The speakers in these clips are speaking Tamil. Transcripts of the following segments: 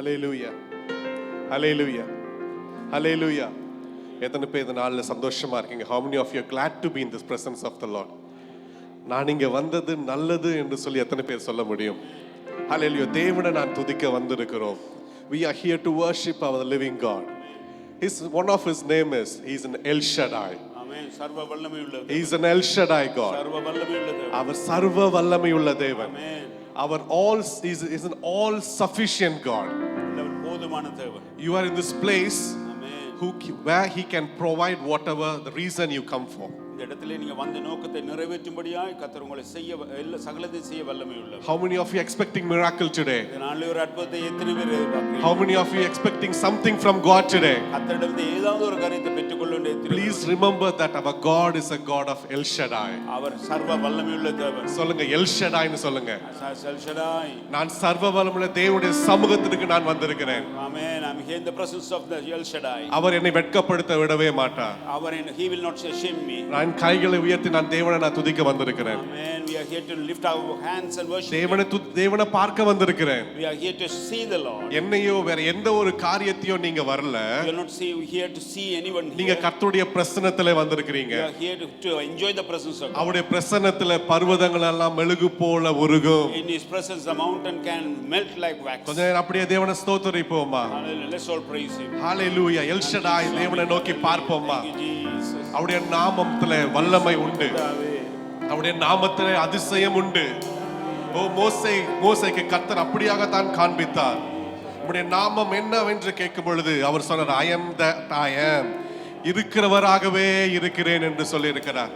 ஹல்லேலூயா, ஹல்லேலூயா, ஹல்லேலூயா. எத்தனை பேர் இந்த நாளில் சந்தோஷமா இருக்கீங்க? How many of you are glad to be in this presence of the Lord? நான் இங்க வந்தது நல்லது என்று சொல்லி எத்தனை பேர் சொல்ல முடியும்? ஹல்லேலூயா. தேவனை நான் துதிக்க வந்திருக்கிறோம். We are here to worship our living God. One of his name is, he's an El Shaddai. ஆமென். சர்வ வல்லமையுள்ள தேவன். He's an El Shaddai God. சர்வ வல்லமையுள்ள தேவன். அவர் சர்வ வல்லமையுள்ள தேவன். ஆமென். Our is an all sufficient God. அவர் போதுமான தேவன். You are in this place amen. where he can provide whatever the reason you come for. இந்த இடத்திலே நீங்க வந்த நோக்கத்தை நிறைவேற்றும்படியாய் கர்த்தர் உங்களை எல்லா சகலத்தை செய்ய வல்லமையுள்ளவர். How many of you expecting miracle today? இந்த நாளிலே ஒரு அற்புதத்தை எத்தனை பேர் எதிர்பார்க்கிறீங்க? How many of you expecting something from God today? கர்த்தரிடமிருந்து ஏதாவது ஒரு காரியத்தை பெற்றுக்கொள்ள வேண்டிய Please remember that our God is a God of El Shaddai. அவர் சர்வ வல்லமையுள்ள தேவன். சொல்லுங்க El Shaddai னு சொல்லுங்க. El Shaddai. நான் சர்வ வல்லமையுள்ள தேவனுடைய சமூகத்திற்கு நான் வந்திருக்கிறேன். Amen. I'm here in the presence of the El Shaddai. அவர் என்னை வெட்கப்படுத்த விடவே மாட்டார். He will not shame me. நான் கைகளை உயர்த்தி நான் தேவனை நான் துதிக்க வந்திருக்கிறேன். Amen. We are here to lift our hands and worship. தேவனை பார்க்க வந்திருக்கிறேன். We are here to see the Lord. என்னையோ வேற எந்த ஒரு காரியத்தையோ நீங்க வரல. You are not here to see anyone here. நீங்க கர்த்தருடைய பிரசன்னத்திலே வந்திருக்கிறீங்க. You are here to enjoy the presence of God. அவருடைய பிரசன்னத்திலே பர்வதங்கள் எல்லாம் மெழுகு போல உருகும். In his presence the mountain can melt like wax. கொஞ்ச நேரம் அப்படியே தேவனை ஸ்தோத்திரிப்போமா? Hallelujah. Let's all praise him. Hallelujah. El Shaddai தேவனை நோக்கி பார்ப்போமா? Thank you Jesus. அவருடைய நாமத்திலே வல்லமை உண்டு. அவருடைய நாமத்திலே அதிசயம் உண்டு. மோசேக்கு கர்த்தர் அப்படியாக தான் காண்பித்தார். உம்முடைய நாமம் என்னவென்று கேட்கும் பொழுது அவர் சொன்னார், I am that I am. இருக்கிறவராகவே இருக்கிறேன் என்று சொல்லி இருக்கிறார்.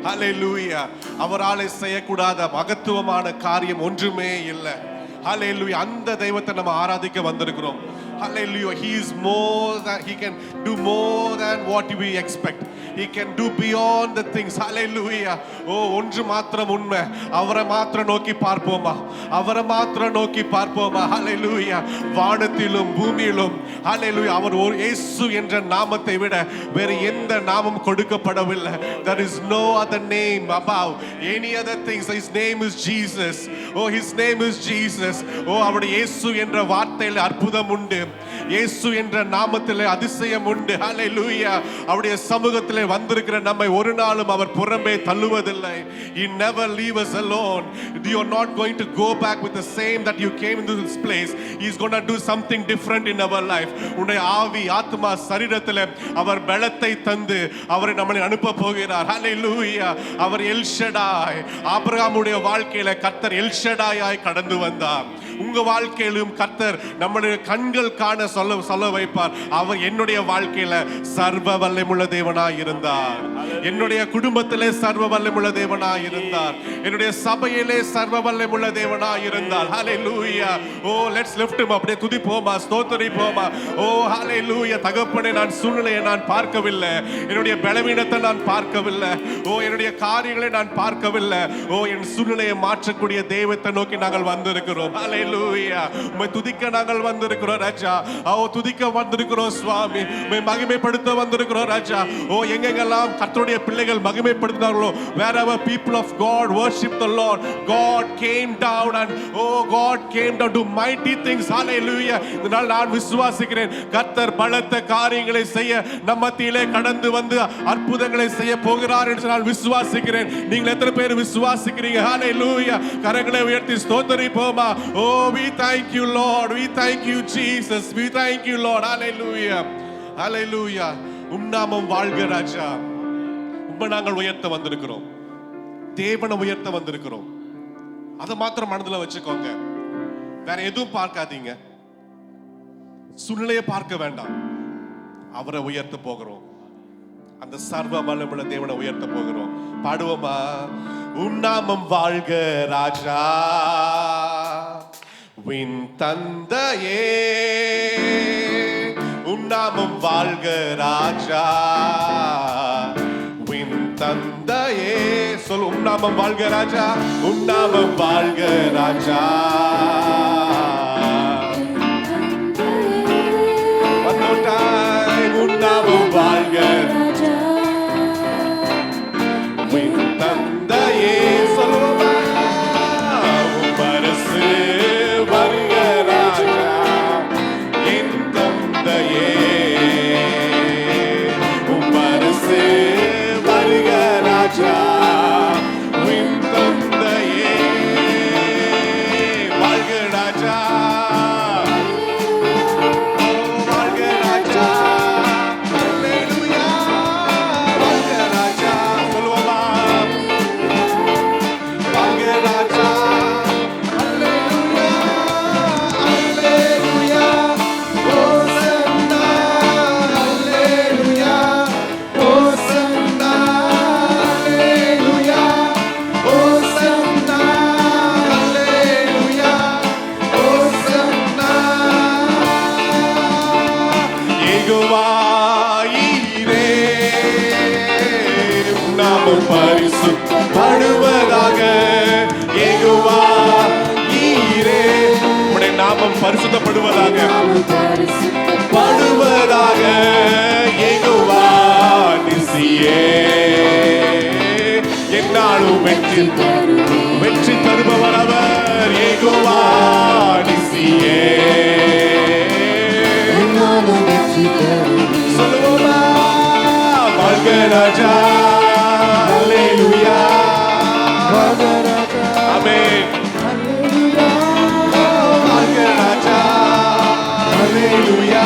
ஹalleluya. அவராலே செய்யக்கூடாத மகத்துவமான காரியம் ஒன்றுமே இல்லை. ஹalleluya. அந்த தெய்வத்தை நம்ம ஆராதிக்க வந்திருக்கிறோம். Hallelujah. He is more than, he can do more than what we expect. He can do beyond the things. Hallelujah. ஒன்று மாத்திரம் உண்மை, அவரை மாத்திரம் நோக்கி பார்ப்போமா? அவரை மாத்திரம் நோக்கி பார்ப்போமா? Hallelujah. வானத்திலும் பூமியிலும் Hallelujah. அவர் ஒரு இயேசு என்ற நாமத்தை விட வேறு எந்த நாமம் கொடுக்கப்படவில்லை. There is no other name above any other things. His name is Jesus. His name is Jesus. அவருடைய இயேசு என்ற வார்த்தையில் அற்புதம் உண்டு. இயேசு என்ற நாமத்திலே அதிசயம் உண்டு. ஹalleluya. அவருடைய சமூகத்திலே வந்திருக்கிற நம்மை ஒரு நாளும் அவர் புறம்பே தள்ளுவதில்லை. He never leave us alone. You are not going to go back with the same that you came into this place. He is going to do something different in our life. உன்னுடைய ஆவி ஆத்மா சரீரத்திலே அவர் பலத்தை தந்து அவரை நம்மை அனுப்ப போகிறார். ஹalleluya. அவர் எல் ஷடாய். ஆபிரகாமுடைய வாழ்க்கையில கர்த்தர் எல் ஷடாயாய் கடந்து வந்தார். உங்க வாழ்க்கையிலும் கர்த்தர் நம்முடைய கண்கள் காண சொல்ல வைப்பார். அவர் என்னுடைய வாழ்க்கையில சர்வ வல்லமையுள்ள தேவனாய் இருந்தார். என்னுடைய குடும்பத்திலே சர்வ வல்லமையுள்ள தேவனாய் இருந்தார். என்னுடைய சபையிலே சர்வ வல்லமையுள்ள தேவனாய் இருந்தார். ஹalleluya. Let's lift him up. அப்படியே துதிப்போமா, ஸ்தோத்திரிப்போமா. ஹalleluya. தகப்பனே, நான் சூழ்நிலையை நான் பார்க்கவில்லை. என்னுடைய பலவீனத்தை நான் பார்க்கவில்லை. என்னுடைய காரியங்களை நான் பார்க்கவில்லை. என் சூழ்நிலையை மாற்றக்கூடிய தெய்வத்தை நோக்கி நாங்கள் வந்திருக்கிறோம். ஹalleluya. உம்மை துதிக்க நாங்கள் வந்திருக்கிறோம் ராஜா. துதிக்க வந்திருக்கிறோம் சுவாமி. மகிமைப்படுத்த வந்திருக்கிறோம் ராஜா. எங்கெங்கெல்லாம் கர்த்தருடைய பிள்ளைகள் மகிமைப்படுத்தினார்களோ, wherever people of God worship the Lord, God came down and God came down to mighty things. Hallelujah. இதனால் நான் விசுவாசிக்கிறேன், கர்த்தர் பலத்த காரியங்களை செய்ய நம்ம மத்தியிலே கடந்து வந்து அற்புதங்களை செய்ய போகிறார் என்று நான் விசுவாசிக்கிறேன். நீங்கள் எத்தனை பேர் விசுவாசிக்கிறீங்க? Hallelujah. கரங்களை உயர்த்தி ஸ்தோத்திரிப்போமா? We thank you Lord. We thank you Jesus. We thank you Lord. Hallelujah. Hallelujah. நாமம் வாழ்க ராஜா. உம்மை நாங்கள் உயர்த்த வந்திருக்கிறோம். தேவனை உயர்த்த வந்திருக்கிறோம். அதை மாத்திரம் மனதில் வச்சுக்கோங்க. வேற எதுவும் பார்க்காதீங்க. சூழ்நிலையை பார்க்க வேண்டாம். அவரை உயர்த்த போகிறோம். அந்த சர்வ வல்லமையுள்ள தேவனை உயர்த்த போகிறோம். பாடுவோமா? நாமம் வாழ்க ராஜா, வின் தந்தையே. நாமம் வாழ்க ராஜா, வின் தந்தையே. சொல், நாமம் வாழ்க ராஜா, நாமம் வாழ்க ராஜா. One more time. நாமம் வாழ்க ராஜா, வின் தந்தையே. சொல்லுவோமா? பரசு வருக ராஜா, நாமம் பரிசுத்தப்படுவதாக படுவதாக. யெகோவா நிசியே என்னாலும் வெற்றி தருபவர் அவர். யெகோவா நிசியே சொல்லுவோமா? வாழ்க ராஜா, அல்லேலூயா, ஆமென். வாழ்க ராஜா, அல்லேலூயா,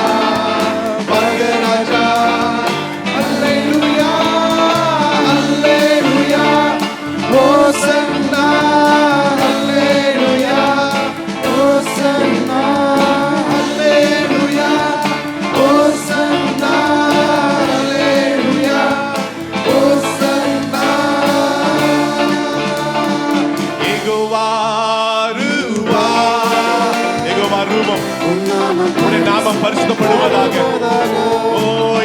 வாழ்க ராஜா, அல்லேலூயா, அல்லேலூயா, ஹோசன்னா, அல்லேலூயா, ஹோசன்னா, அல்லேலூயா, ஹோசன்னா, அல்லேலூயா, ஹோசன்னா. யெகோவா ரூவா, யெகோவா ரூபம், உம்முடைய நாமம் பரிசுத்தப்படுவதாக. ஓ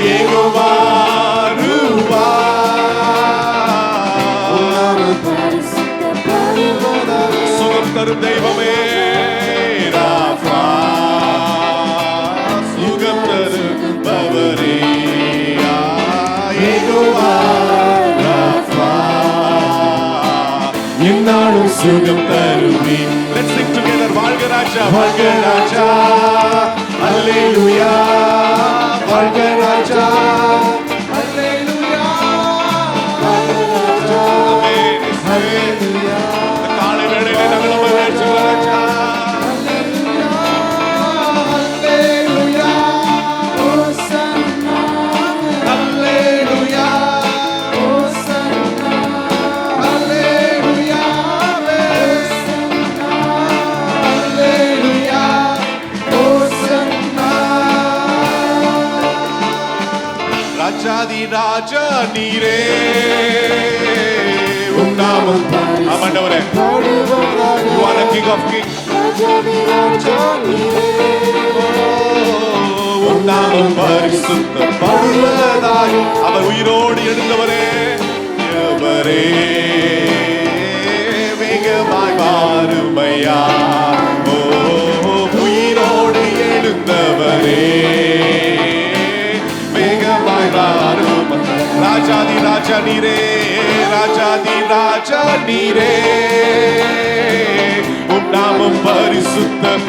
யெகோவா ரூவா, சுகம் தரும் தெய்வமே ராஃபா, சுகம் தருபவரே யெகோவா ராஃபா, என்னாலும் சுகம் தருவே. Let's sing together. வாழ்க ராஜா, வாழ்க ராஜா, அல்லேலூயா, வாழ்க ராஜா, அல்லேலூயா, வாழ்க ராஜா, ஆமென், அல்லேலூயா. காலை வேளையிலே நாங்கள் உம்மை வேண்டுகிறோம் ராஜா. அல்லேலூயா, அல்லேலூயா, ஹோசன்னா, அல்லேலூயா, ஹோசன்னா, அல்லேலூயா, அல்லேலூயா, ஹோசன்னா. ராஜாதி ராஜா நீரே உம் நாமம் ஆண்டவரே. You are the King of Kings. உம் நாமம் பரிசுத்தப்படுவதாக. அவர் உயிரோடு எழுந்தவரே, அவரே வேகமாய் வாருமையா. ஓ உயிரோடு எழுந்தவரே, வேகமாய் வாரும். ராஜாதி ராஜா நீரே, ராஜாதி ராஜா நீரே, உம் நாமம் பரிசுத்தம்.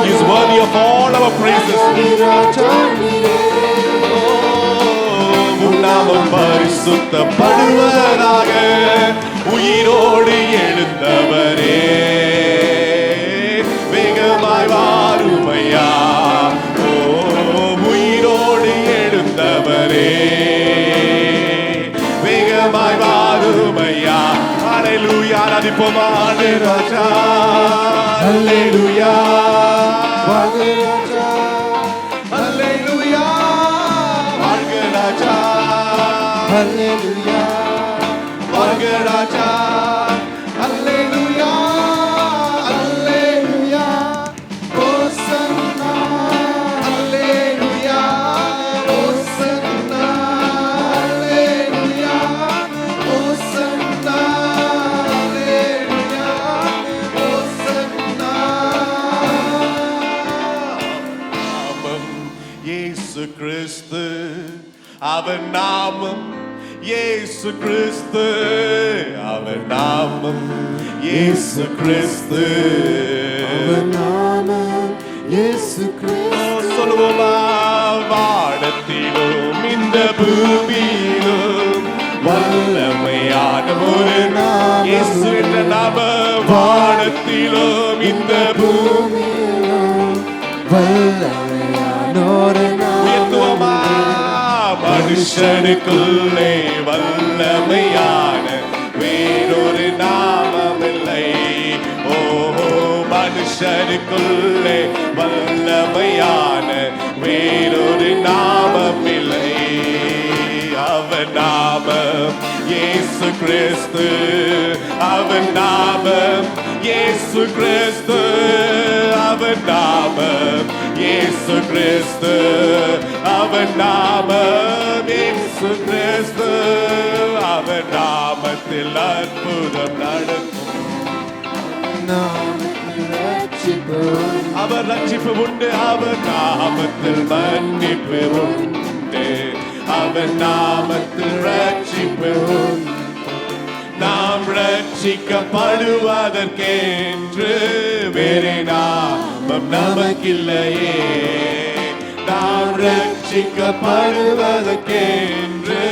He is worthy of all our praises. உம் நாமம் பரிசுத்தப்படுவதாக. உயிரோடு எழுந்தவரே, வேகமாய் வாருமையா. ஓ உயிரோடு எழுந்தவரே, வேகமாய் வாருமையா. அல்லேலூயா, ஆராதிப்போமா ராஜா, அல்லேலூயா, வாழ்க ராஜா, அல்லேலூயா, வாழ்க ராஜா, அல்லேலூயா, வாழ்க ராஜா, அல்லேலூயா, அல்லேலூயா, ஹோசன்னா, அல்லேலூயா, ஹோசன்னா, அல்லேலூயா, ஹோசன்னா, அல்லேலூயா, ஹோசன்னா. நாமம் இயேசு கிறிஸ்து, அவர் நாமம் இயேசு கிறிஸ்து, அவர் நாமம் இயேசு கிறிஸ்து, அவர் நாமம் இயேசு கிறிஸ்து. சொல்லுவோமா? வானத்திலும் இந்த பூமியிலும் வல்லமையான ஒரு நாமம் இயேசு என்ற நாமம். வானத்திலும் இந்த பூமியிலும் வல்லமையான ஒரு நாமம். உயர்த்துவோமா? மனுஷனுக்குள்ளே வல்லமையான வேறொரு நாமமில்லை. ஓ மனுஷனுக்குள்ளே வல்லமையான வேறொரு நாமமில்லை. அவர் நாமம் இயேசு கிறிஸ்து, அவர் நாமம் இயேசு கிறிஸ்து, அவர் நாமம் இயேசு கிறிஸ்து, அவர் நாமம் இயேசு கிறிஸ்து. அவர் நாமத்தில் அற்புதம் நடக்கும், நாமத்தில் ரட்சிப்பு உண்டு. அவர் ரட்சிப்பு உண்டு. அவர் நாமத்தில் மன்னிப்பு உண்டு. அவர் நாமத்தில் ரட்சிப்பு உண்டு. நாம் ரட்சிக்கப்படுவதற்கென்று வேறே நாமம் நமக்கில்லையே. நாம் ரட்சிக்கப்படுவதற்கென்று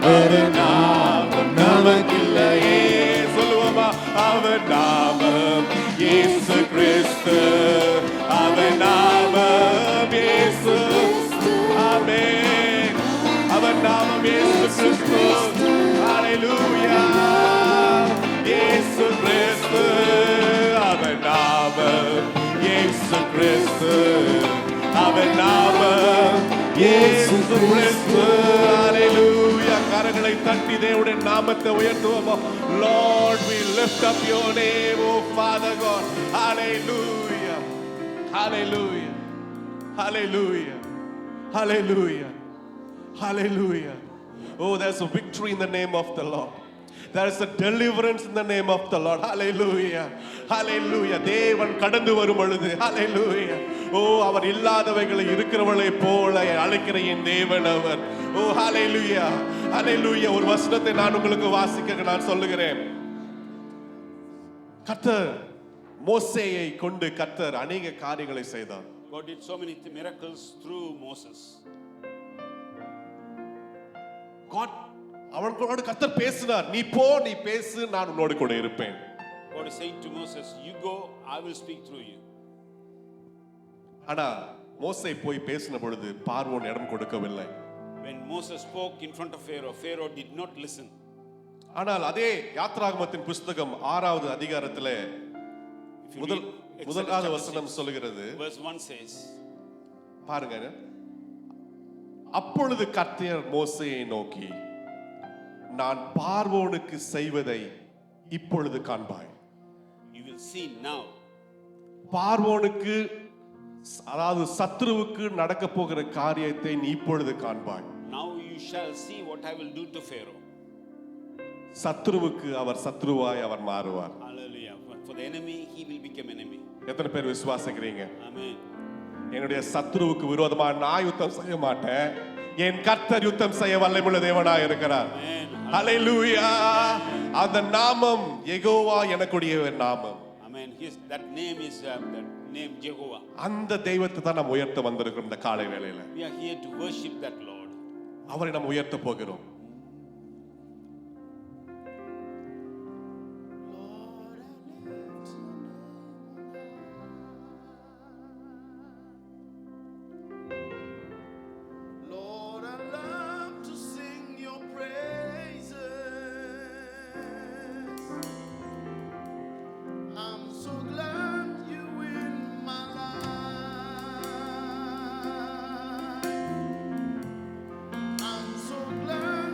வேறே நாமம் நமக்கில்லையே. சொல்லுவோமா? அவர் நாமம் இயேசு கிறிஸ்து. அவர் நாமம் இயேசு. ஆமென். அவர் நாமம் இயேசு கிறிஸ்து. ஹalleluya. இயேசு கிறிஸ்து. அவர் நாமம் இயேசு கிறிஸ்து. அவர் நாமம் இயேசு கிறிஸ்து. ஹalleluya. கரங்களை தட்டி தேவனுடைய நாமத்தை உயர்த்துவோமா? Lord, we lift up your name, oh Father God. Hallelujah. Hallelujah. Hallelujah. Hallelujah. Hallelujah. Oh, there's a victory in the name of the Lord. There is a deliverance in the name of the Lord. Hallelujah. Hallelujah. தேவன் கடந்து வரும் பொழுது hallelujah. ஓ, அவர் இல்லாதவைகளை இருக்கிறவளை போல அழைக்கிற என் தேவன் அவர். ஓ, hallelujah. Hallelujah. ஒரு வசனத்தை நான் உங்களுக்கு வாசிக்க நான் சொல்லுகிறேன். கர்த்தர் மோசேயை கொண்டு கர்த்தர் அநேக காரியங்களை செய்தார். God did so many miracles through Moses. God அவனோடு கர்த்தர் பேசினார். நீ போ, நீ பேசு, நான் உன்னோடு கூட இருப்பேன். God is saying to Moses, you go, I will speak through you. ஆனா மோசே போய் பேசின பொழுது பார்வோன் இடம் கொடுக்கவில்லை. When Moses spoke in front of Pharaoh, Pharaoh did not listen. ஆனால் அதே யாத்ராகமத்தின் புஸ்தகம் 6வது அதிகாரத்திலே முதலாவது வசனம் சொல்லுகிறது. Verse 1 says, பாருங்க, அப்பொழுது கர்த்தர் மோசேயை நோக்கி, நான் பார்வோனுக்கு செய்வதை இப்பொழுது காண்பாய். you will see now. பார்வோனுக்கு, அதாவது சத்ருவுக்கு நடக்க போகிற காரியத்தை நீ இப்பொழுது காண்பாய். Now you shall see what I will do to Pharaoh. சத்ருவுக்கு our சத்ருவாய் our மாறுவார். Hallelujah. For the enemy, he will become enemy. எத்தனை பேர் விசுவாசிக்கிறீங்க? Amen. என்னுடைய சத்ருவுக்கு விரோதமா நான் யுத்தம் செய்ய மாட்டேன். என் கர்த்தர் யுத்தம் செய்ய வல்லமையுள்ள தேவனாய் இருக்கிறார். ஹalleluya. அந்த நாமம் யெகோவா எனக்குடைய நாமம். Amen. That name is that name Jehovah. அந்த தெய்வத்தை தான் நாம் உயர்த்த வந்திருக்கிறோம் இந்த காலை வேளையில. We are here to worship that Lord. அவரை நாம் உயர்த்த போகிறோம். I'm so glad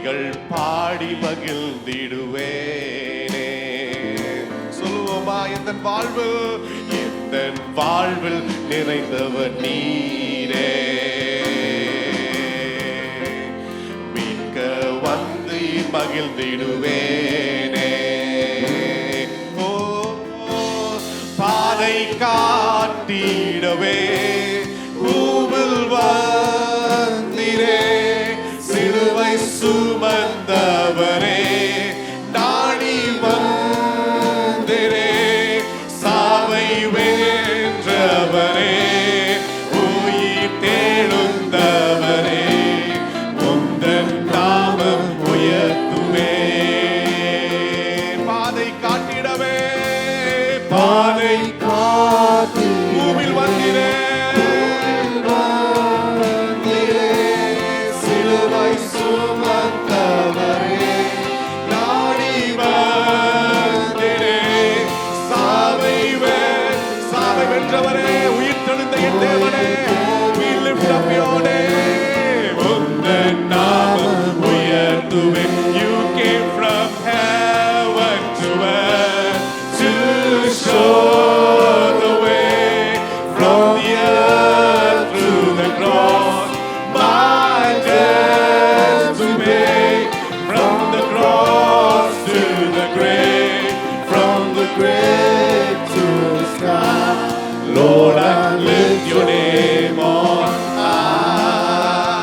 துதிகள் பாடி மகிழ்ந்திடுவேனே. சொல்லுவோமா? எந்த வாழ்வில் நிறைந்தவர் நீரே, மீட்க வந்து மகிழ்ந்திடுவேனே. ஓ பாதை காட்டிடவே பூவில் வந்திரே, சிலுவை சுமந்தவரே நாடி வந்திரே, சாவை வென்றவரே உயிர் தேழுந்தவரே, உந்தன் நாமம் உயர்த்துவே. பாதை காட்டிடவே பாதை காட்டி பூவில் வந்திரே, சிலுவை சுமந்தவரே நாடி வந்திரே, சாவை வென்றவரே உயிர் தெழுந்த என் தேவனே, we lift up your name. உந்தன் நாமம் உயர்த்துவே. You came from heaven to earth to show the way, from the earth to the cross my debt to pay, from the cross to the grave, from the grave to the sky. Lord, I lift your name on high.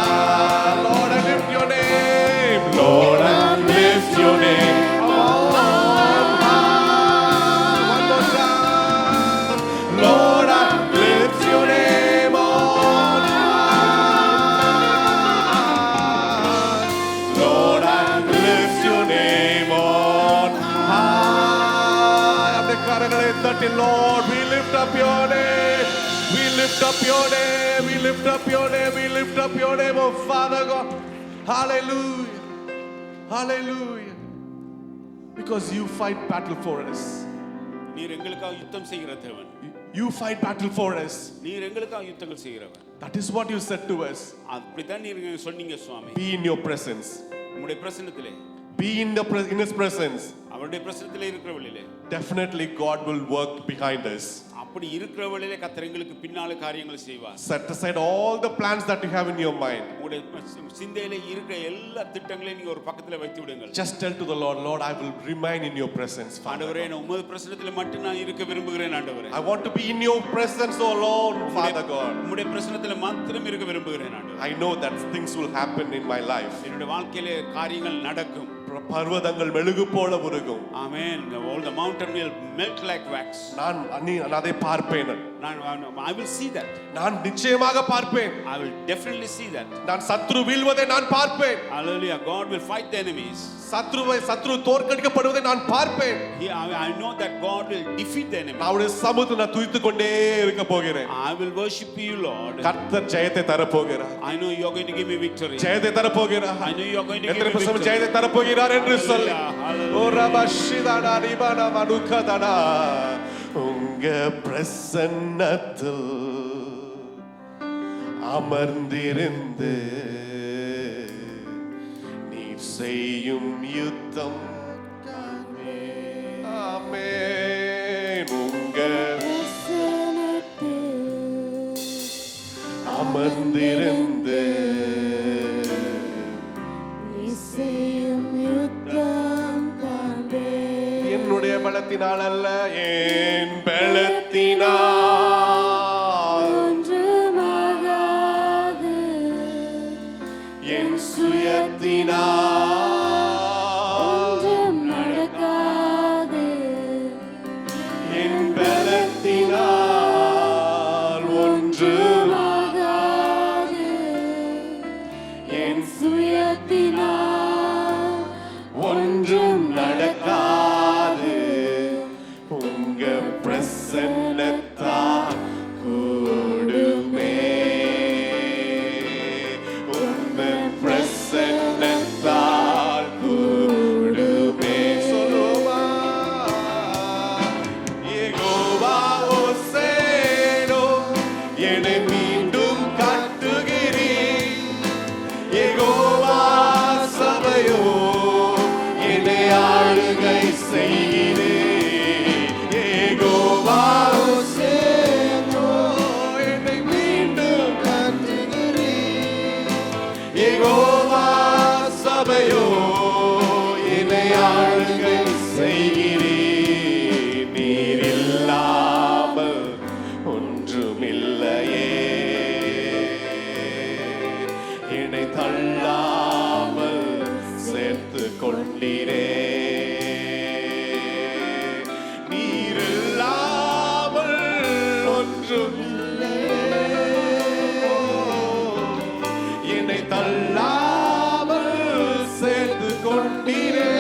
Lord, I lift your name. Lord, I lift your name on high. One more time. Lord, I lift your name on high. Lord, I lift your name on high. अपने करेंगे तटे Lord, we lift up your name. We lift up your name. We lift up your name. We lift up your name, oh Father God. Hallelujah. Hallelujah. Because you fight battle for us. நீர் எங்களுக்காக யுத்தம் செய்கிற தேவன். You fight battle for us. நீர் எங்களுக்காக யுத்தங்கள் செய்கிறவர். That is what you said to us. அப்படிதான் நீர் சொன்னீங்க சுவாமி. Be in your presence. உம்முடைய பிரசன்னத்திலே. Be in his presence. அவருடைய பிரசன்னத்திலே இருக்கிறவளிலே. Definitely God will work behind us. அப்படி இருக்கிறவளிலே கர்த்தர் எங்களுக்கு பின்னால காரியங்களை செய்வார். Set aside all the plans that you have in your mind. உங்களுடைய சிந்தையிலே இருக்கிற எல்லா திட்டங்களையும் நீங்க ஒரு பக்கத்துல வைத்து விடுங்கள். Just tell to the Lord, Lord, I will remain in your presence. ஆண்டவரே, நான் உம்முடைய பிரசன்னத்திலே மட்டும் நான் இருக்க விரும்புகிறேன் ஆண்டவரே. I want to be in your presence, oh Lord, Father God. உம்முடைய பிரசன்னத்திலே மாத்திரம் இருக்க விரும்புகிறேன் ஆண்டவரே. I know that things will happen in my life. என்னுடைய வாழ்க்கையிலே காரியங்கள் நடக்கும். பர்வதங்கள் மெழுகு போல உருகும். Amen. All the mountain will melt like wax. நான் அதை பார்ப்பேன். I will see that. நான் நிச்சயமாக பார்ப்பேன். I will definitely see that. நான் சத்ரு வீழ்வதை நான் பார்ப்பேன். Hallelujah. God will fight the enemies. சத்ரு தோற்கடிக்கப்படுவதை நான் பார்ப்பேன். I know that God will defeat the enemy. அவருடைய சமூகத்தை நான் துதித்துக் கொண்டே இருக்க போகிறேன். I will worship you, Lord. கர்த்தர் ஜெயத்தை தர போகிறார். I know you are going to give me victory. ஜெயத்தை தர போகிறார். I know you are going to give me victory. victory. ஜெயத்தை தர போகிறார் என்று சொல்லி. ஓ ரபஷிதானா ரிபானா மனுகதனா, உங்க பிரசன்னத்தில் அமர்ந்திருந்து நீர் செய்யும் யுத்தம் ஆமென். உங்க அமர்ந்திருந்து என்னுடைய பலத்தினால் அல்ல, என் பலத்தினால் ஒன்றுமாகாது, என் சுயத்தினால் ஒன்றும் நடக்காது, என் பலத்தினால் ஒன்றுமாகாது, என் சுயத்தினால் ஒன்றும் நடக்காது, உங்க பிரசன்னத்தால் கூடுமே, உங்க பிரசன்னத்தால் கூடுமே. சொல்லுமா யெகோவா ஓசேனோ, என்னை மீண்டும் கட்டுகிறீர். யெகோவா யெகோவா சபையோ என்னை ஆளுகை செய்கிறீர். நீர் இல்லாமல் ஒன்றுமில்லையே. என்னை தள்ளாமல் சேர்த்து கொண்டீரே. நீர் இல்லாமல் ஒன்றுமில்லையே. என்னை தள்ளாமல் சேர்த்து கொண்டீரே.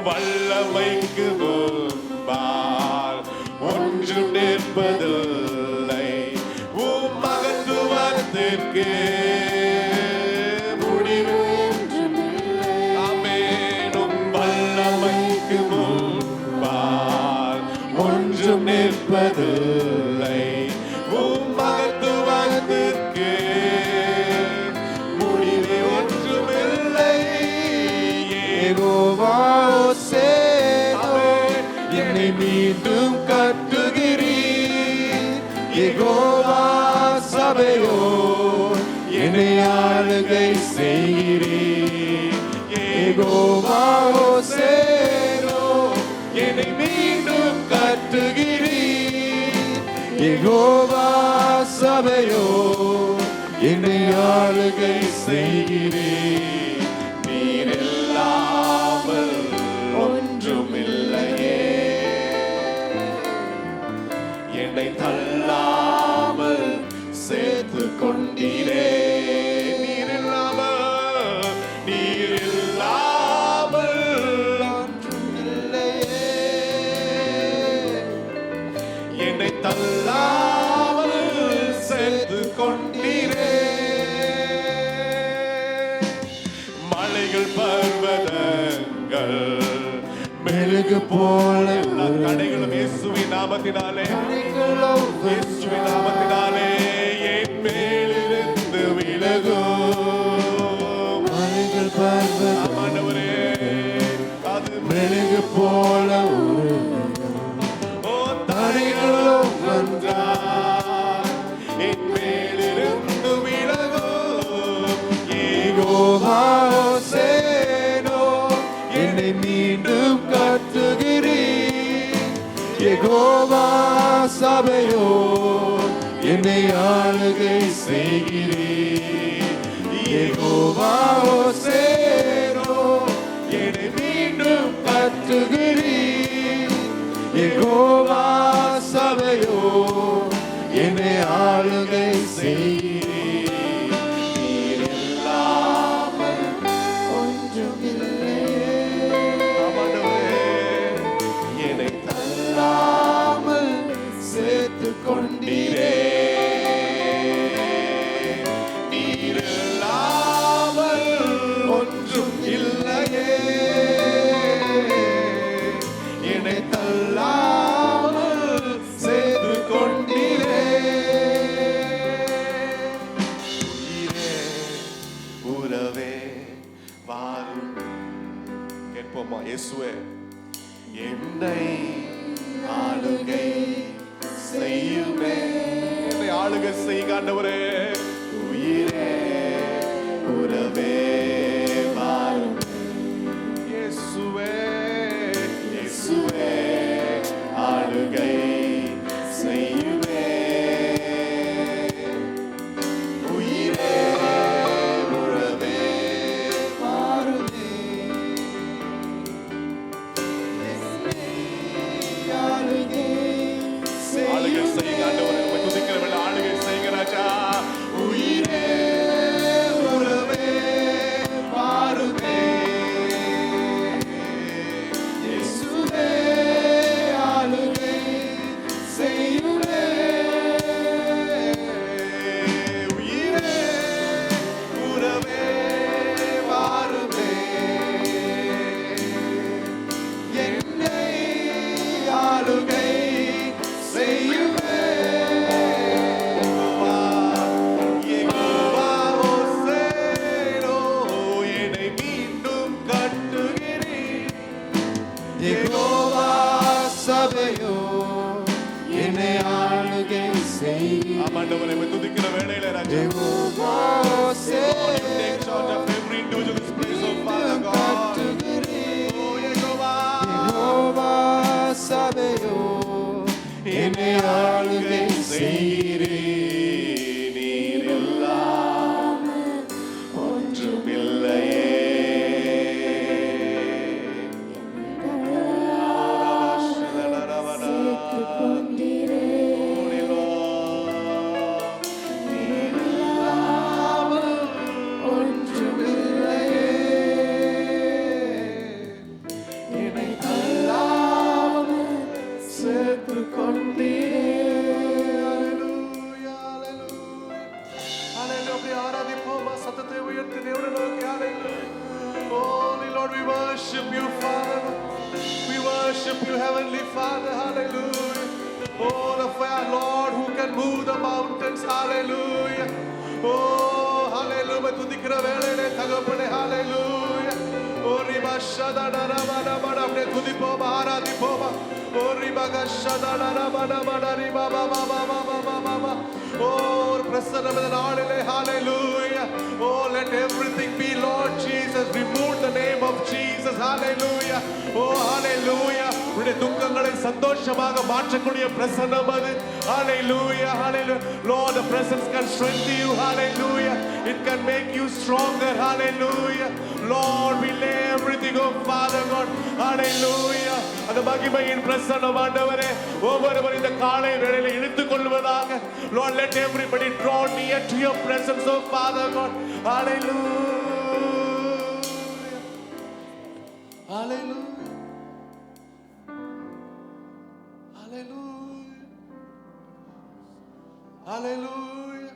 வல்லமைக்கு முன்பால் ஒன்றும் நிற்பதில்லை. மகத்துவத்திற்கு முடிவு ஆமென். வல்லமைக்கு முன்பால் ஒன்றும் நிற்பதில்லை. மகத்துவத்திற்கு முடிவு ஒன்றுமில்லை. யெகோவா என்னை மீண்டும் கட்டுகிறீர். யெகோவா சபையோ என்னை ஆளுகை செய்கிறீர். யெகோவா சேனோ என்னை மீண்டும் கட்டுகிறீர். யெகோவா சபையோ என்னை ஆளுகை செய்கிறீர். நீர் இல்லாமல் ஒன்றுமில்லையே. என்னை தள்ளாமல் சேர்த்து கொண்டீரே. நீர் இல்லாமல் ஒன்றுமில்லையே. என்னை தள்ளாமல் சேர்த்து கொண்டீரே. மலைகள் பர்வதங்கள் மெழுகு போல எல்லா தடைகளும் இயேசுவின் நாமத்தினாலே, இயேசுவின் நாமத்தினாலே என் மேலிருந்து விலகும். மலைகள் பர்வதமானவரே அது மெழுகு போல தடைகளும் வந்தால் என் மேலிருந்து விலகும். யெகோவா சேனோ என்னை மீண்டும் கட்டுகிறீர். யெகோவா சபையோ என்னை ஆளுகை செய்கிறீர். யெகோவா சேனோ என்னை மீண்டும் கட்டுகிறீர். யெகோவா சபையோ என்னை ஆளுகை செய்கிறீர். நீர் இல்லாமல் ஒன்றுமில்லையே. என்னை தள்ளாமல் சேர்த்து கொண்டீரே. நீர் இல்லாமல் ஒன்றும் இல்லையே. என்னை தள்ளாமல் சேர்த்து கொண்டீரே. உயிரே உறவே வாரும். கேட்போமா? இயேசுவே என்னை ஆளுகை செய்யுமே. என்னை ஆளுகை செய்யுங்க ஆண்டவரே. உயிரே உறவே வாரும். இயேசுவே இயேசுவே ஆளுகை செய்யுமே. உயிரே உறவே வாருமே. ஆளுகை செய்யுங்க ஆண்டவரே. நம்ம துதிக்கிறவங்க ஆளுகை செய்யுங்க ராஜா. உயிரே உறவே வாருமே. ஆமாண்டவரே உம்மை துதிக்கிற வேளையில ராஜா Jehovah Lord, you take charge of every individual in this place, oh Father God. Oh, Yehovah. Jehovah சபையோ என்னை ஆளுகை செய்கிறீர். நீர் இல்லாமல் ஒன்றுமில்லையே. Holy Lord, we worship you, Father. We worship you, Heavenly Father. Hallelujah. Oh, the fire, Lord, who can move the mountains. Hallelujah. Oh, hallelujah. துதிக்கிற வேளையிலே தகப்பனே, hallelujah. Oh, riba shadana rabana bada apne துதிப்போம், ஆராதிப்போம். Oh, riba shadana rabana bada riba ba ba ba ba ba ba ba. Oh, பிரசன்னம் இந்த நாளிலே, hallelujah. Oh, let everything be Lord Jesus. Remove the name of Jesus. Hallelujah. Oh, hallelujah. உடைய துக்கங்களை சந்தோஷமாக மாற்றக்கூடிய பிரசன்னம் அது. Hallelujah. Hallelujah. Lord, the presence can strengthen you. Hallelujah. It can make you stronger. Hallelujah. Lord, we lay everything, oh Father God. Hallelujah. அந்த மகிமையின் பிரசன்னம் ஆண்டவரே ஒவ்வொருவர் இந்த காலை வேளையில இழுத்துக் கொள்வதாக. Lord, let everybody draw near to your presence, oh Father God. Hallelujah. Hallelujah. Hallelujah. Hallelujah.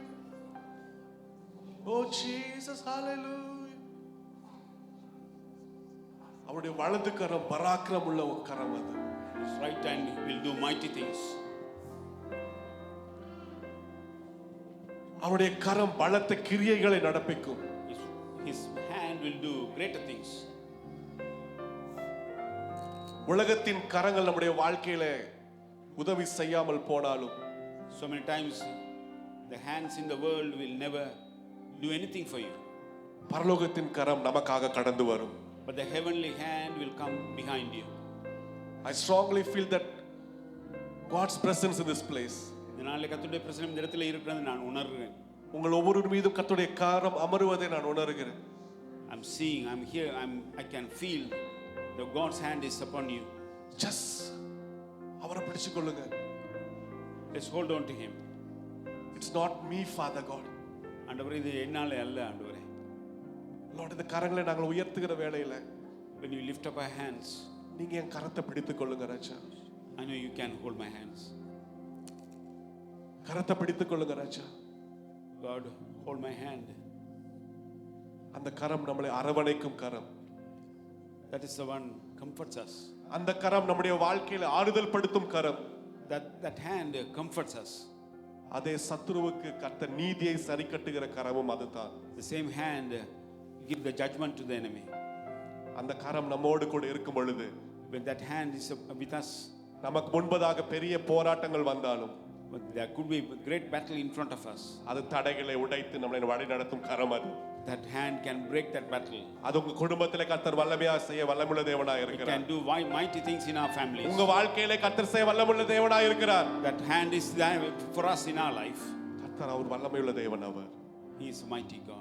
Oh Jesus, hallelujah. அவருடைய வலது கரம் பராக்கிரம் உள்ள கரம் அது. His right hand will do mighty things. அவருடைய கரம் பலத்த கிரியைகளை நடப்பிக்கும். His hand will do greater things. உலகத்தின் கரங்கள் நம்முடைய வாழ்க்கையில உதவி செய்யாமல் போனாலும் So many times the hands in the world will never do anything for you. பரலோகத்தின் கரம் நமக்காக கடந்து வரும். But the heavenly hand will come behind you. I strongly feel that God's presence in this place. இதனால கர்த்தருடைய பிரசன்னம் இந்த இடத்துல இருக்கிறது நான் உணர்கிறேன். உங்கள் ஒவ்வொரு மீதும் கர்த்தருடைய கரம் அமருவதை நான் உணர்கிறேன். I'm seeing, I'm here, I can feel that God's hand is upon you. Just அவரை பிடிச்சுக் கொள்ளுங்க. Let's hold on to him. It's not me, Father God. ஆண்டவரே இது என்னால அல்ல ஆண்டவரே. Lord, இந்த கரங்களை நாங்கள் உயர்த்துகிற வேளையில When you lift up our hands, நீங்க என் கரத்தை பிடித்துக் கொள்ளுங்க ராஜா. I know you can hold my hands. கரத்தை பிடித்துக் கொள்ளுங்க ராஜா. God, hold my hand. அந்த கரம் நம்மளை அரவணைக்கும் கரம். That is the one comforts us. அந்த கரம் நம்முடைய வாழ்க்கையில ஆறுதல் படுத்தும் கரம். That hand comforts us. அதே சத்துருவுக்கு கர்த்தர் நீதியை சரி கட்டுகிற கரமும் அதுதான். The same hand give the judgment to the enemy. அந்த கரம் நம்மோடு கூட இருக்கும் பொழுது When that hand is with us, நமக்கு முன்பதாக பெரிய போராட்டங்கள் வந்தாலும் but there could be a great battle in front of us. அது தடைகளை உடைத்து நம்மளை வழி நடத்தும் கரம் அது. That hand can break that battle. அது உங்க குடும்பத்திலே கர்த்தர் வல்லமையா செய்ய வல்லமுள்ள தேவனாய் It இருக்கிறார். can do mighty things in our families. உங்க வாழ்க்கையிலே கர்த்தர் செய்ய வல்லமுள்ள தேவனாய் இருக்கிறார். That hand is there for us in our life. கர்த்தர் அவர் வல்லமையுள்ள தேவன் அவர். He is a mighty God.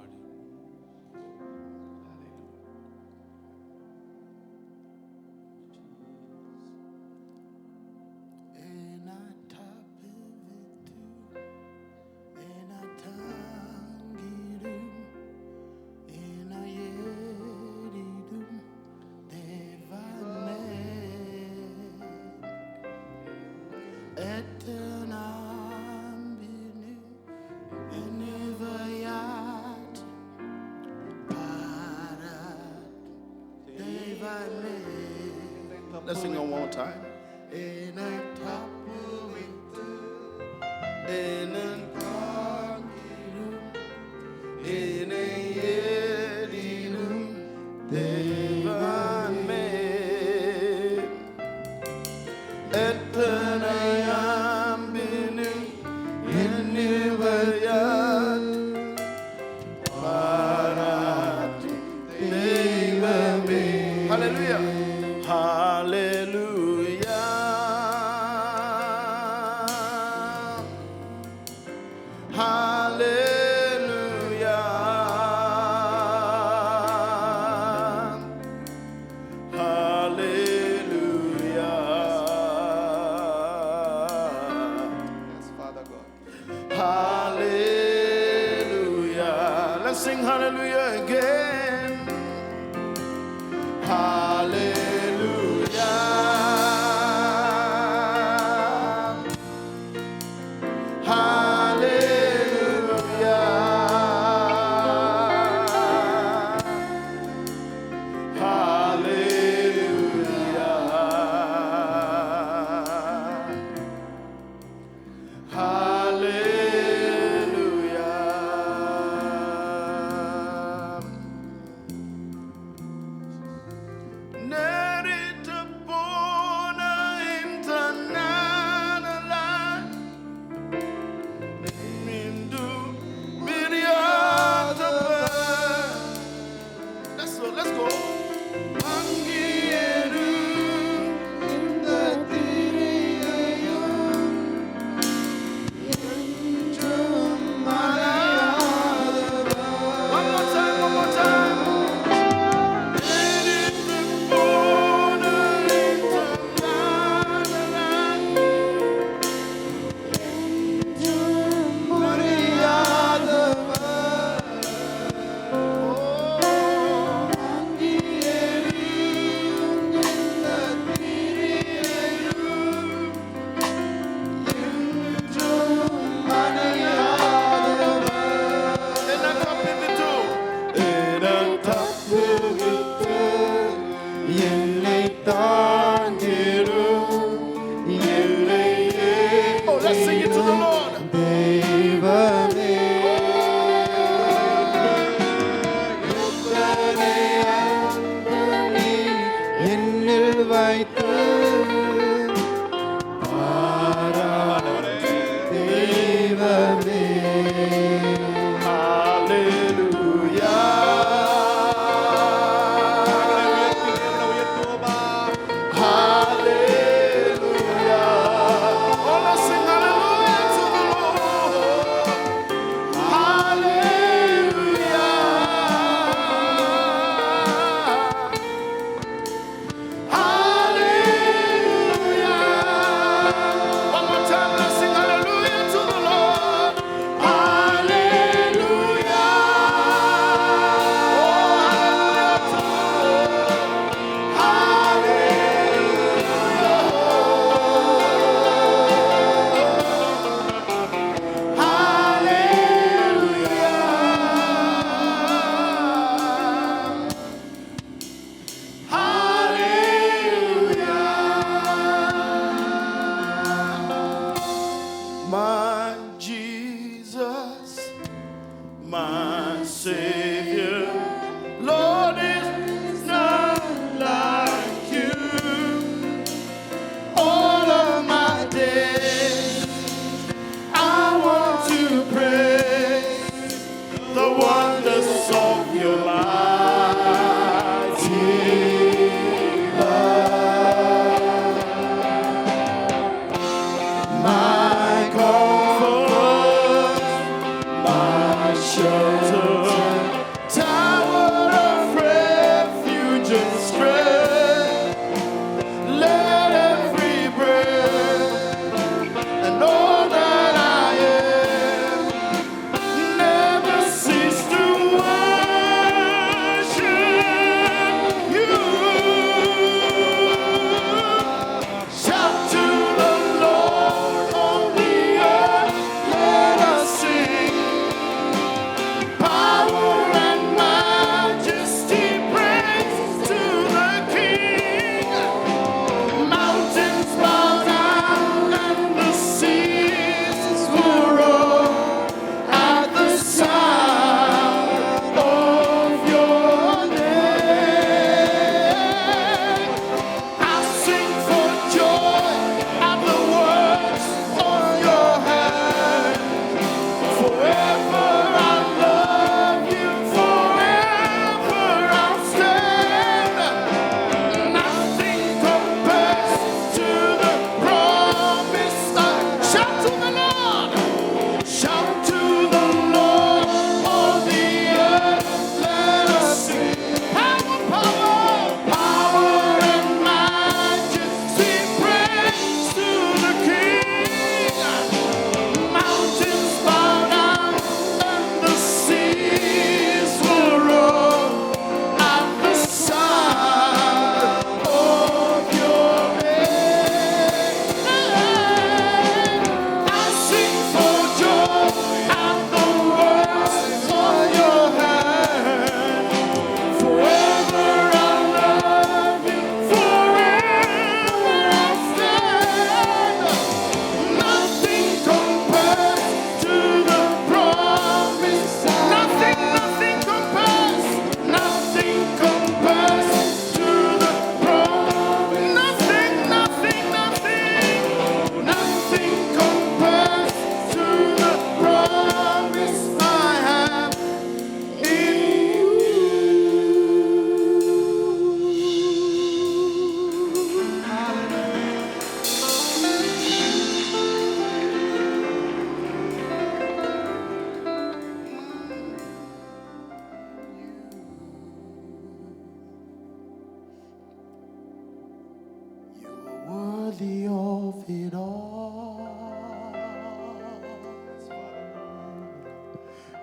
Let's sing one more time. എത്രയാം Binu എന്നിൽ Hallelujah. Let's sing hallelujah again. Hallelujah. Let's go. One more time, one more time. Oh, let's sing it to the Lord. என்னில் வைத்து தெய்வமே My Jesus, my Savior, Lord, is none like you. All of my days, I want to praise the wonders of your mighty love. My comfort, my shelter, tower of refuge and strength. Let every breath and all that I am never cease to worship you. Shout to the Lord on the earth, let us sing.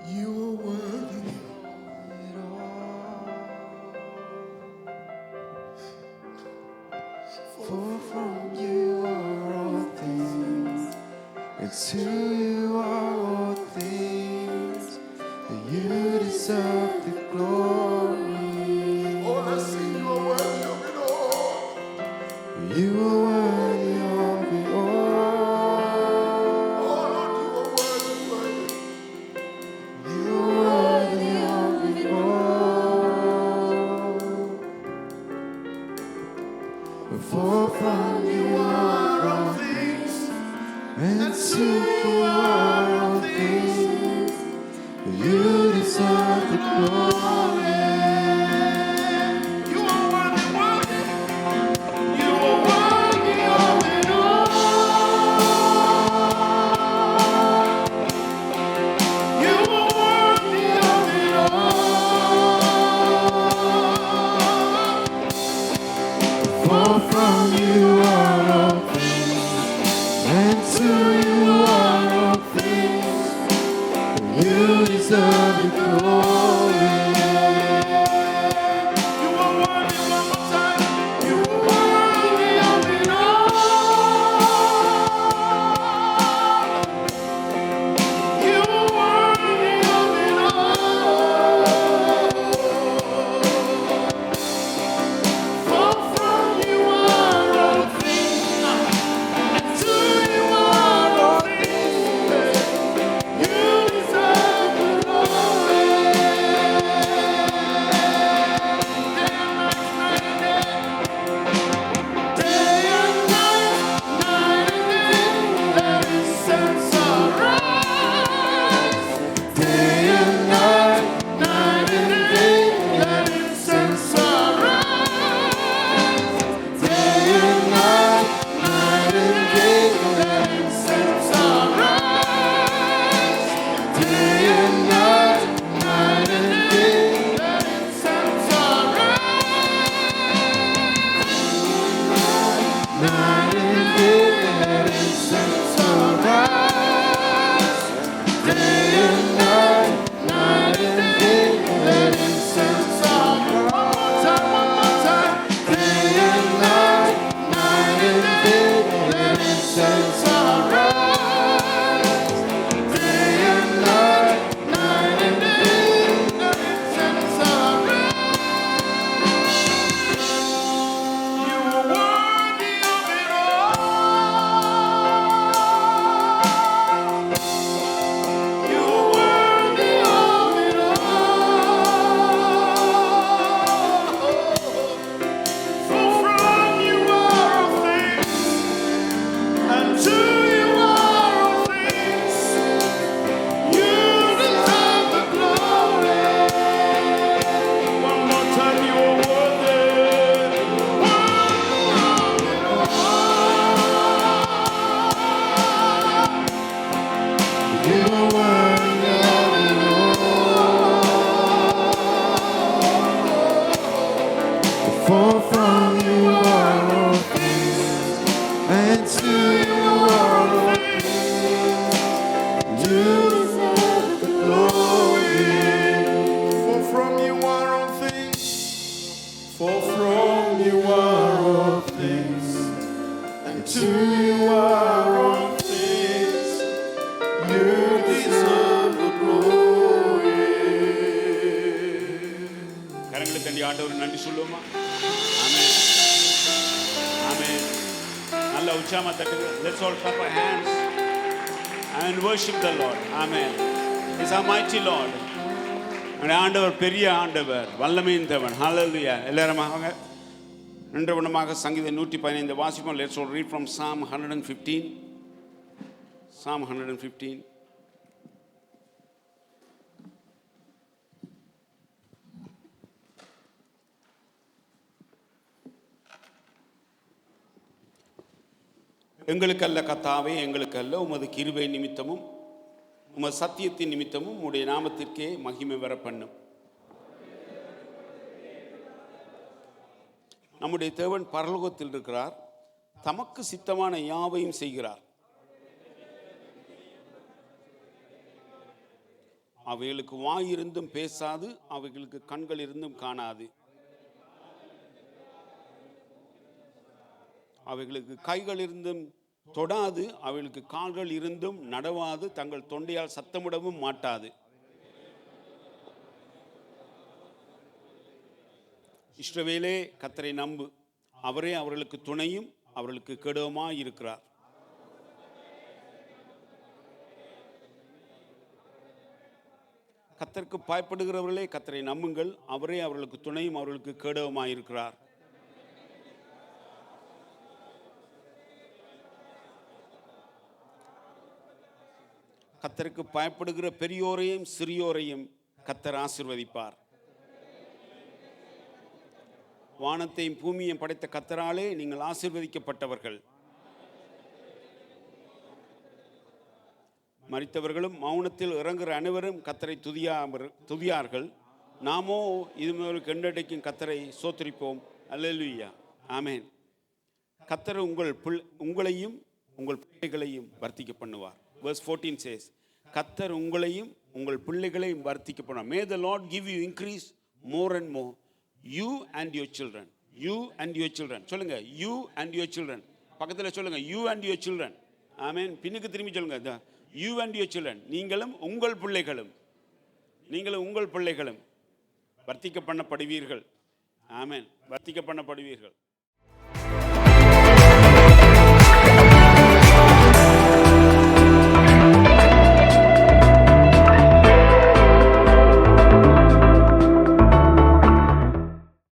You are worthy. For from you are all things, and to you are all things, and you deserve the glory. Oh, let's sing. You are worthy of it all. You are worthy of it all. Oh, Lord, you are worthy, worthy. You are worthy of it all. For from you are all Things and to you are all things. You deserve the glory. you are worthy, worthy. You are worthy of it all. You are worthy of it all. For from you are all things, and to you are all things. You deserve the glory. You are worthy one more time. You are worthy of it all. You are worthy of it all. For from you are all things, and to you are all things. You deserve the glory. Day and night, night and day, let incense arise. Day and night, night and day, let incense arise. Day and night, night and day, let incense arise. Day and night, night and day, let incense arise. Night and day, let incense arise. Day and night, night and day, let incense arise. One more time. Day and night, night and day, let incense arise. Day and night, night and day, let incense arise. You are worthy of it all. You are worthy of it all. For from you are all things, and to you are all things. You deserve the glory. One more time, you are worthy. You are worthy of it all. For from you are all things, and to you are all things. You deserve the glory. For from you are all things. For from you are all things. And to you are all things. You deserve the glory. கரங்களை தண்டி ஆண்டவர் நன்றி சொல்லுவோமா? ஆமென். ஆமென். நல்ல உற்சாகமா தட்டுங்க. Let's all clap our hands and worship the Lord. Amen. He's a mighty Lord. நம்முடைய ஆண்டவர் பெரிய ஆண்டவர், வல்லமையின் தேவன். Hallelujah. எல்லாரும் வாங்க. நின்ற வண்ணமாக சங்கீதம் 115 வாசிப்போம். Let's all read from Psalm 115. Psalm 115. எங்களுக்கல்ல கர்த்தாவே, எங்களுக்கல்ல, உமது கிருபை நிமித்தமும் உமது சத்தியத்தின் நிமித்தமும் உம்முடைய நாமத்திற்கே மகிமை வர பண்ணும். நம்முடைய தேவன் பரலோகத்தில் இருக்கிறார், தமக்கு சித்தமான யாவையும் செய்கிறார். அவைகளுக்கு வாய் இருந்தும் பேசாது, அவைகளுக்கு கண்கள் இருந்தும் காணாது, அவைகளுக்கு கைகள் இருந்தும் தொடாது, அவைகளுக்கு கால்கள் இருந்தும் நடவாது, தங்கள் தொண்டையால் சத்தமிடவும் மாட்டாது. இஸ்ரவேலே, கர்த்தரை நம்பு, அவரே அவர்களுக்கு துணையும் அவர்களுக்கு கெடுவுமாய் இருக்கிறார். கர்த்தருக்கு பயப்படுகிறவர்களே, கர்த்தரை நம்புங்கள், அவரே அவர்களுக்கு துணையும் அவர்களுக்கு கேடவுமாய் இருக்கிறார். கர்த்தருக்கு பயப்படுகிற பெரியோரையும் சிறியோரையும் கர்த்தர் ஆசீர்வதிப்பார். வானத்தையும் பூமியையும் படைத்த கர்த்தராலே நீங்கள் ஆசீர்வதிக்கப்பட்டவர்கள். மரித்தவர்களும் மௌனத்தில் இறங்குகிற அனைவரும் கர்த்தரை துதியார்கள். நாமோ இதுவரை கண்டடைக்கும் கர்த்தரை சோத்திரிப்போம். அல்லேலூயா, ஆமென். கர்த்தர் உங்களையும் உங்கள் பிள்ளைகளையும் வர்த்திக்க பண்ணுவார். Verse 14 says, கர்த்தர் உங்களையும் உங்கள் பிள்ளைகளையும் வர்த்திக்க பண்ணுவார். May the Lord give you increase more and more, you and your children. You and your children. சொல்லுங்க, you and your children. பக்கத்தில் சொல்லுங்க, you and your children. ஆமென். பின்னுக்கு திரும்பி சொல்லுங்க, you and your children. நீங்களும் உங்கள் பிள்ளைகளும் வர்த்திக்க பண்ணப்படுவீர்கள். ஆமென். வர்த்திக்க பண்ணப்படுவீர்கள்.